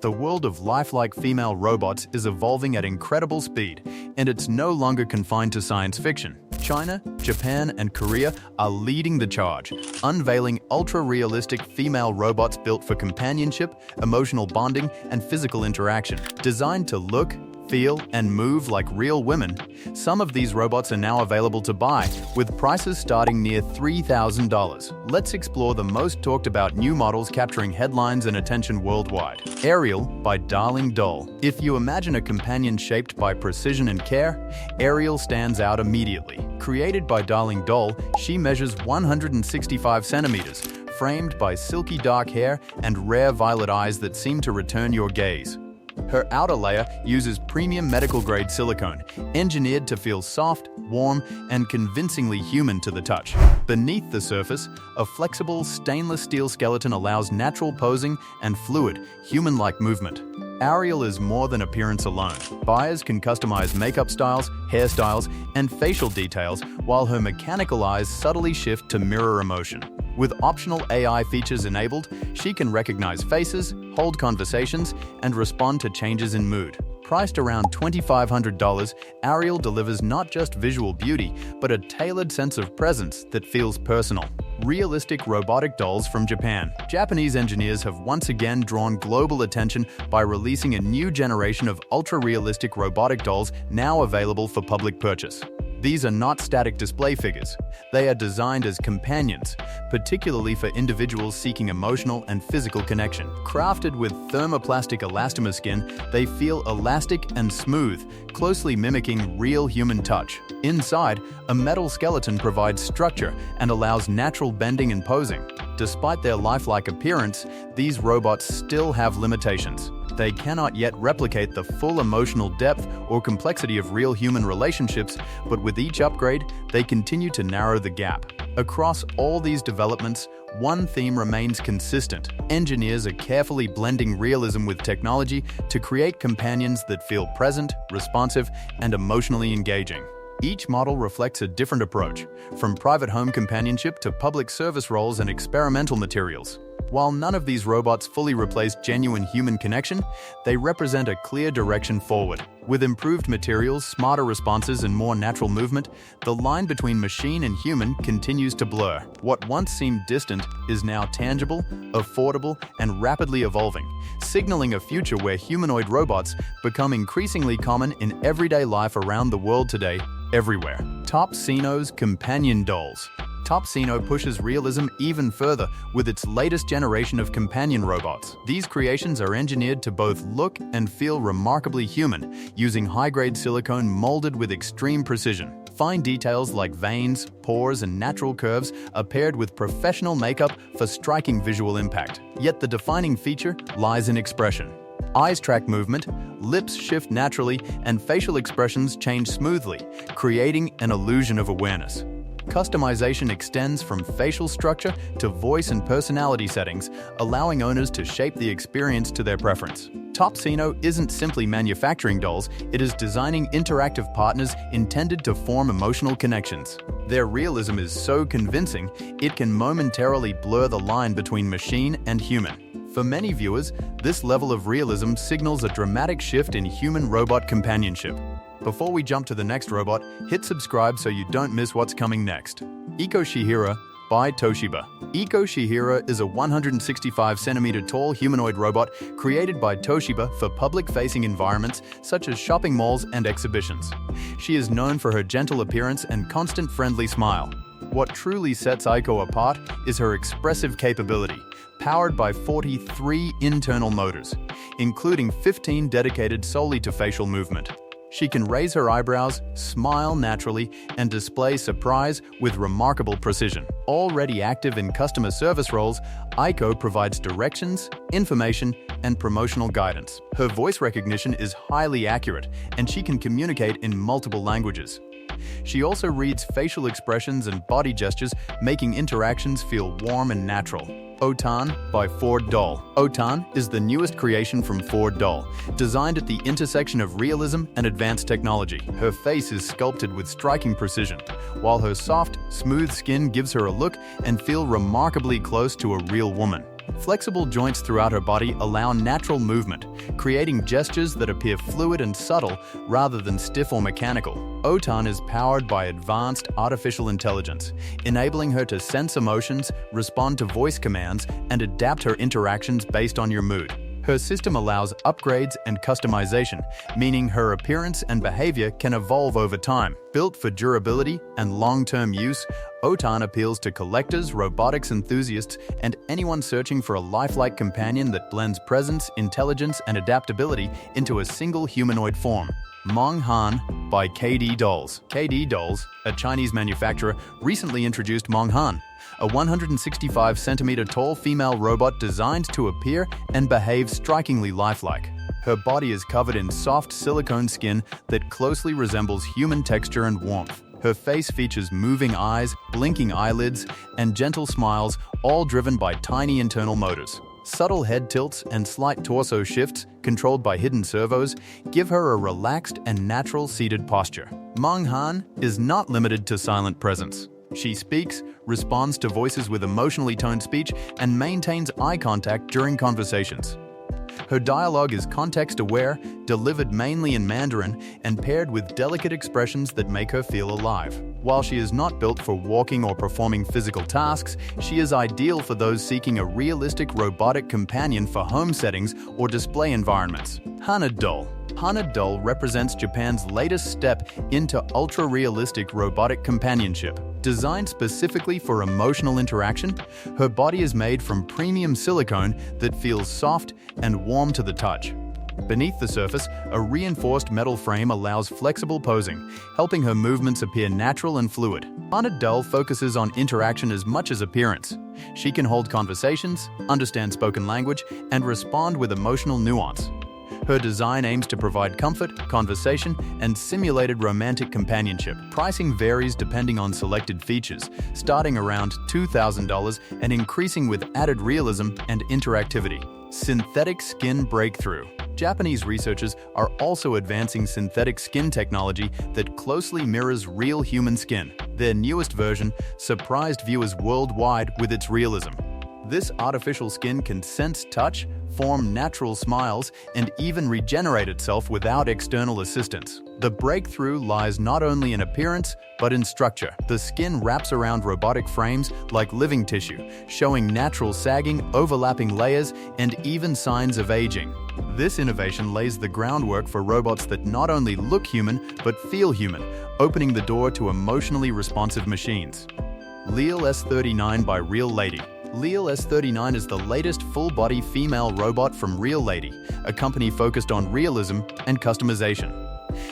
The world of lifelike female robots is evolving at incredible speed, and it's no longer confined to science fiction. China, Japan, and Korea are leading the charge, unveiling ultra-realistic female robots built for companionship, emotional bonding, and physical interaction. Designed to look, feel, and move like real women, some of these robots are now available to buy, with prices starting near $3,000. Let's explore the most talked about new models capturing headlines and attention worldwide. Ariel by Darling Doll. If you imagine a companion shaped by precision and care, Ariel stands out immediately. Created by Darling Doll, she measures 165 centimeters, framed by silky dark hair and rare violet eyes that seem to return your gaze. Her outer layer uses premium medical-grade silicone, engineered to feel soft, warm, and convincingly human to the touch. Beneath the surface, a flexible stainless steel skeleton allows natural posing and fluid, human-like movement. Ariel is more than appearance alone. Buyers can customize makeup styles, hairstyles, and facial details, while her mechanical eyes subtly shift to mirror emotion. With optional AI features enabled, she can recognize faces, hold conversations, and respond to changes in mood. Priced around $2,500, Ariel delivers not just visual beauty, but a tailored sense of presence that feels personal. Realistic robotic dolls from Japan. Japanese engineers have once again drawn global attention by releasing a new generation of ultra-realistic robotic dolls now available for public purchase. These are not static display figures. They are designed as companions, particularly for individuals seeking emotional and physical connection. Crafted with thermoplastic elastomer skin, they feel elastic and smooth, closely mimicking real human touch. Inside, a metal skeleton provides structure and allows natural bending and posing. Despite their lifelike appearance, these robots still have limitations. They cannot yet replicate the full emotional depth or complexity of real human relationships, but with each upgrade, they continue to narrow the gap. Across all these developments, one theme remains consistent. Engineers are carefully blending realism with technology to create companions that feel present, responsive, and emotionally engaging. Each model reflects a different approach, from private home companionship to public service roles and experimental materials. While none of these robots fully replace genuine human connection, they represent a clear direction forward. With improved materials, smarter responses, and more natural movement, the line between machine and human continues to blur. What once seemed distant is now tangible, affordable, and rapidly evolving, signaling a future where humanoid robots become increasingly common in everyday life around the world today, everywhere. Top Sino's companion dolls. Top Sino pushes realism even further with its latest generation of companion robots. These creations are engineered to both look and feel remarkably human, using high-grade silicone molded with extreme precision. Fine details like veins, pores, and natural curves are paired with professional makeup for striking visual impact. Yet the defining feature lies in expression. Eyes track movement, lips shift naturally, and facial expressions change smoothly, creating an illusion of awareness. Customization extends from facial structure to voice and personality settings, allowing owners to shape the experience to their preference. Top Sino isn't simply manufacturing dolls, it is designing interactive partners intended to form emotional connections. Their realism is so convincing, it can momentarily blur the line between machine and human. For many viewers, this level of realism signals a dramatic shift in human-robot companionship. Before we jump to the next robot, hit subscribe so you don't miss what's coming next. Eco Shihira by Toshiba. Eco Shihira is a 165cm tall humanoid robot created by Toshiba for public-facing environments such as shopping malls and exhibitions. She is known for her gentle appearance and constant friendly smile. What truly sets Eiko apart is her expressive capability, powered by 43 internal motors, including 15 dedicated solely to facial movement. She can raise her eyebrows, smile naturally, and display surprise with remarkable precision. Already active in customer service roles, Eiko provides directions, information, and promotional guidance. Her voice recognition is highly accurate, and she can communicate in multiple languages. She also reads facial expressions and body gestures, making interactions feel warm and natural. Otan by Ford Doll. Otan is the newest creation from Ford Doll, designed at the intersection of realism and advanced technology. Her face is sculpted with striking precision, while her soft, smooth skin gives her a look and feel remarkably close to a real woman. Flexible joints throughout her body allow natural movement, creating gestures that appear fluid and subtle rather than stiff or mechanical. Otan is powered by advanced artificial intelligence, enabling her to sense emotions, respond to voice commands, and adapt her interactions based on your mood. Her system allows upgrades and customization, meaning her appearance and behavior can evolve over time. Built for durability and long-term use, Otan appeals to collectors, robotics enthusiasts, and anyone searching for a lifelike companion that blends presence, intelligence, and adaptability into a single humanoid form. Mong Han by KD Dolls. KD Dolls, a Chinese manufacturer, recently introduced Mong Han, a 165-centimeter tall female robot designed to appear and behave strikingly lifelike. Her body is covered in soft silicone skin that closely resembles human texture and warmth. Her face features moving eyes, blinking eyelids, and gentle smiles, all driven by tiny internal motors. Subtle head tilts and slight torso shifts, controlled by hidden servos, give her a relaxed and natural seated posture. Mong Han is not limited to silent presence. She speaks, responds to voices with emotionally toned speech, and maintains eye contact during conversations. Her dialogue is context-aware, delivered mainly in Mandarin, and paired with delicate expressions that make her feel alive. While she is not built for walking or performing physical tasks, she is ideal for those seeking a realistic robotic companion for home settings or display environments. Humanoid doll. Humanoid doll represents Japan's latest step into ultra-realistic robotic companionship. Designed specifically for emotional interaction, her body is made from premium silicone that feels soft and warm to the touch. Beneath the surface, a reinforced metal frame allows flexible posing, helping her movements appear natural and fluid. Humanoid doll focuses on interaction as much as appearance. She can hold conversations, understand spoken language, and respond with emotional nuance. Her design aims to provide comfort, conversation, and simulated romantic companionship. Pricing varies depending on selected features, starting around $2,000 and increasing with added realism and interactivity. Synthetic skin breakthrough. Japanese researchers are also advancing synthetic skin technology that closely mirrors real human skin. Their newest version surprised viewers worldwide with its realism. This artificial skin can sense touch, form natural smiles, and even regenerate itself without external assistance. The breakthrough lies not only in appearance, but in structure. The skin wraps around robotic frames like living tissue, showing natural sagging, overlapping layers, and even signs of aging. This innovation lays the groundwork for robots that not only look human, but feel human, opening the door to emotionally responsive machines. Lil S39 by Real Lady. Lil S39 is the latest full-body female robot from Real Lady, a company focused on realism and customization.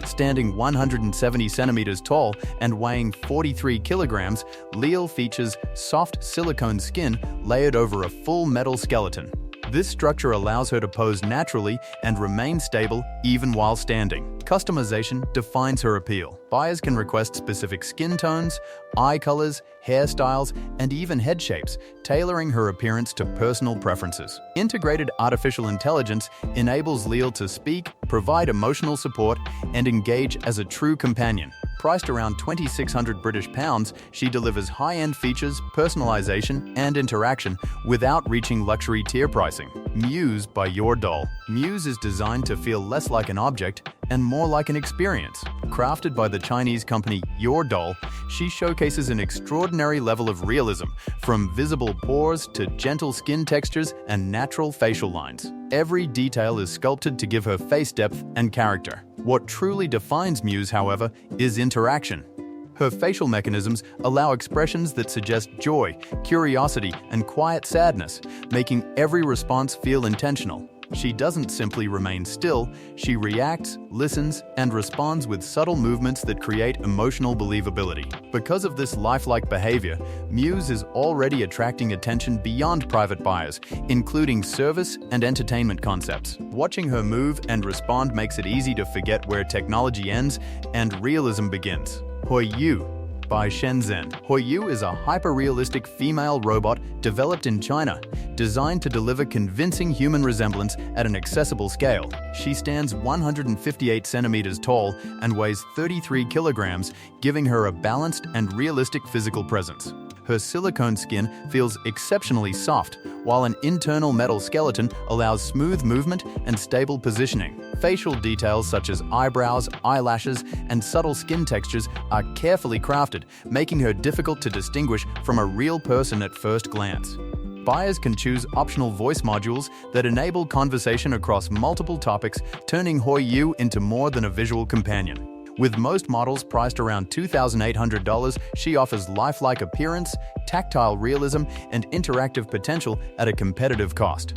Standing 170 centimeters tall and weighing 43 kilograms, Lil features soft silicone skin layered over a full metal skeleton. This structure allows her to pose naturally and remain stable even while standing. Customization defines her appeal. Buyers can request specific skin tones, eye colors, hairstyles, and even head shapes, tailoring her appearance to personal preferences. Integrated artificial intelligence enables Lil to speak, provide emotional support, and engage as a true companion. Priced around 2,600 British pounds, she delivers high-end features, personalization, and interaction without reaching luxury tier pricing. Muse by Your Doll. Muse is designed to feel less like an object and more like an experience. Crafted by the Chinese company Your Doll, she showcases an extraordinary level of realism, from visible pores to gentle skin textures and natural facial lines. Every detail is sculpted to give her face depth and character. What truly defines Muse, however, is interaction. Her facial mechanisms allow expressions that suggest joy, curiosity, and quiet sadness, making every response feel intentional. She doesn't simply remain still, she reacts, listens, and responds with subtle movements that create emotional believability. Because of this lifelike behavior, Muse is already attracting attention beyond private buyers, including service and entertainment concepts. Watching her move and respond makes it easy to forget where technology ends and realism begins. Huiyu by Shenzhen. Huiyu is a hyper-realistic female robot developed in China, designed to deliver convincing human resemblance at an accessible scale. She stands 158 centimeters tall and weighs 33 kilograms, giving her a balanced and realistic physical presence. Her silicone skin feels exceptionally soft, while an internal metal skeleton allows smooth movement and stable positioning. Facial details such as eyebrows, eyelashes, and subtle skin textures are carefully crafted, making her difficult to distinguish from a real person at first glance. Buyers can choose optional voice modules that enable conversation across multiple topics, turning Yu into more than a visual companion. With most models priced around $2,800, she offers lifelike appearance, tactile realism, and interactive potential at a competitive cost.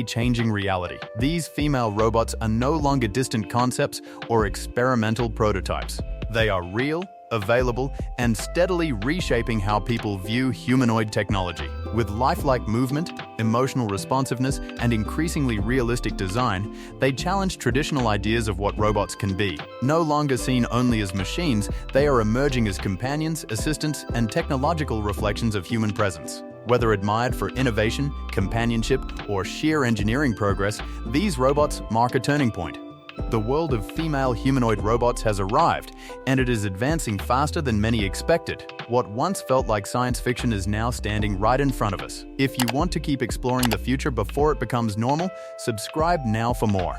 Changing reality. These female robots are no longer distant concepts or experimental prototypes. They are real, available, and steadily reshaping how people view humanoid technology. With lifelike movement, emotional responsiveness, and increasingly realistic design, they challenge traditional ideas of what robots can be. No longer seen only as machines, they are emerging as companions, assistants, and technological reflections of human presence. Whether admired for innovation, companionship, or sheer engineering progress, these robots mark a turning point. The world of female humanoid robots has arrived, and it is advancing faster than many expected. What once felt like science fiction is now standing right in front of us. If you want to keep exploring the future before it becomes normal, subscribe now for more.